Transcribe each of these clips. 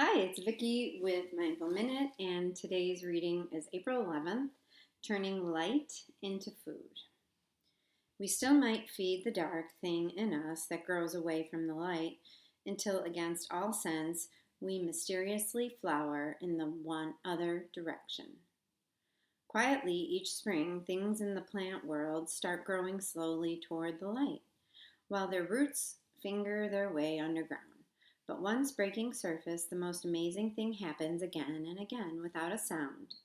Hi, it's Vikki with Mindful Minute, and today's reading is April 11th, Turning Light into Food. We still might feed the dark thing in us that grows away from the light until, against all sense, we mysteriously flower in the one other direction. Quietly, each spring, things in the plant world start growing slowly toward the light, while their roots finger their way underground. But once breaking surface, the most amazing thing happens again and again without a sound.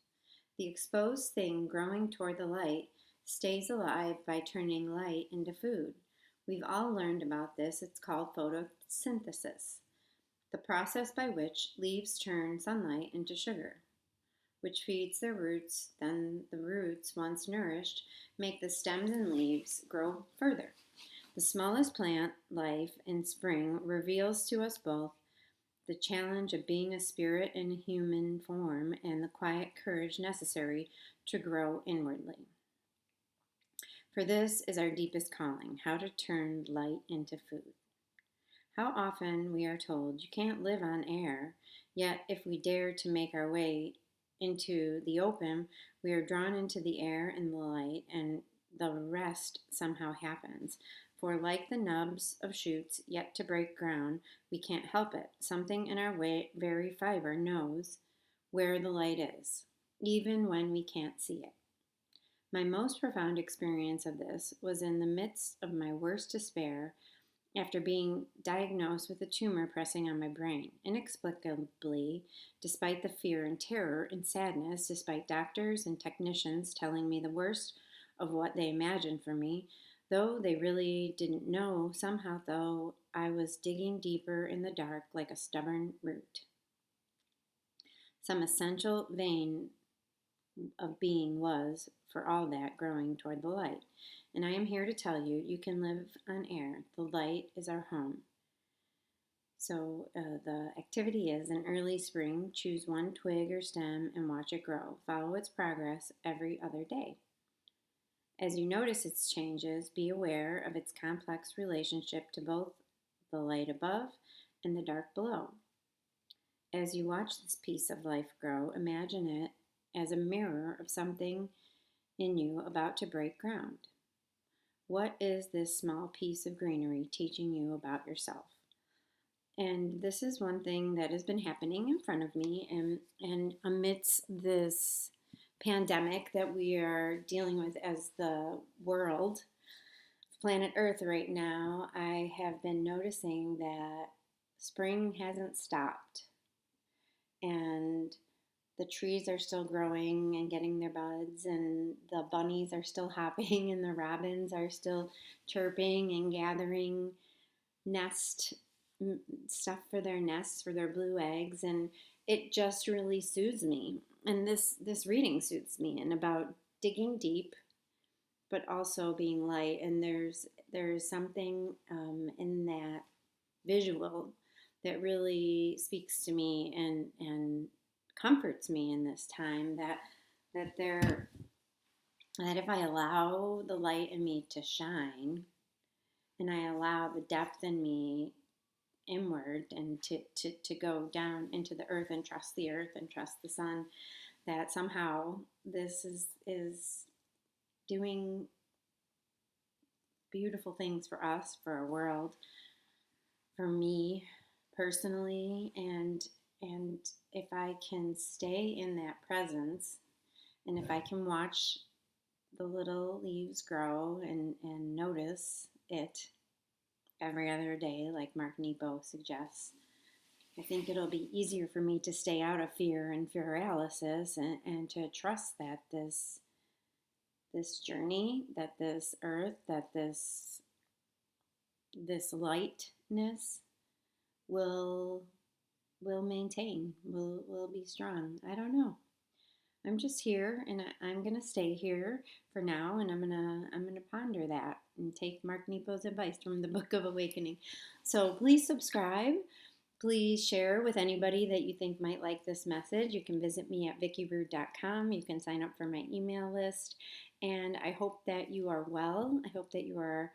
The exposed thing growing toward the light stays alive by turning light into food. We've all learned about this. It's called photosynthesis, the process by which leaves turn sunlight into sugar, which feeds their roots. Then the roots, once nourished, make the stems and leaves grow further. The smallest plant life in spring reveals to us both the challenge of being a spirit in a human form and the quiet courage necessary to grow inwardly. For this is our deepest calling, how to turn light into food. How often we are told you can't live on air, yet if we dare to make our way into the open, we are drawn into the air and the light, and the rest somehow happens. For like the nubs of shoots yet to break ground, we can't help it. Something in our very fiber knows where the light is, even when we can't see it. My most profound experience of this was in the midst of my worst despair after being diagnosed with a tumor pressing on my brain. Inexplicably, despite the fear and terror and sadness, despite doctors and technicians telling me the worst of what they imagined for me, though they really didn't know, somehow, though, I was digging deeper in the dark like a stubborn root. Some essential vein of being was, for all that, growing toward the light. And I am here to tell you, you can live on air. The light is our home. So the activity is in early spring, choose one twig or stem and watch it grow. Follow its progress every other day. As you notice its changes, be aware of its complex relationship to both the light above and the dark below. As you watch this piece of life grow, imagine it as a mirror of something in you about to break ground. What is this small piece of greenery teaching you about yourself? And this is one thing that has been happening in front of me, and amidst this pandemic that we are dealing with as the world, planet Earth right now, I have been noticing that spring hasn't stopped, and the trees are still growing and getting their buds, and the bunnies are still hopping, and the robins are still chirping and gathering nest stuff for their nests, for their blue eggs, and it just really soothes me. And this reading suits me, and about digging deep, but also being light. And there's something in that visual that really speaks to me and comforts me in this time, that there that if I allow the light in me to shine, and I allow the depth in me inward, and to go down into the earth and trust the earth and trust the sun, that somehow this is doing beautiful things for us, for our world, for me personally, and if I can stay in that presence, and if I can watch the little leaves grow and notice it every other day, like Mark Nepo suggests, I think it'll be easier for me to stay out of fear and paralysis, and to trust that this journey, that this earth, that this lightness will maintain, will be strong. I don't know. I'm just here, and I'm gonna stay here for now, and I'm gonna ponder that and take Mark Nepo's advice from the Book of Awakening. So please subscribe. Please share with anybody that you think might like this message. You can visit me at vickirude.com. You can sign up for my email list. And I hope that you are well. I hope that you are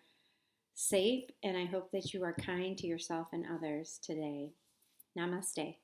safe. And I hope that you are kind to yourself and others today. Namaste.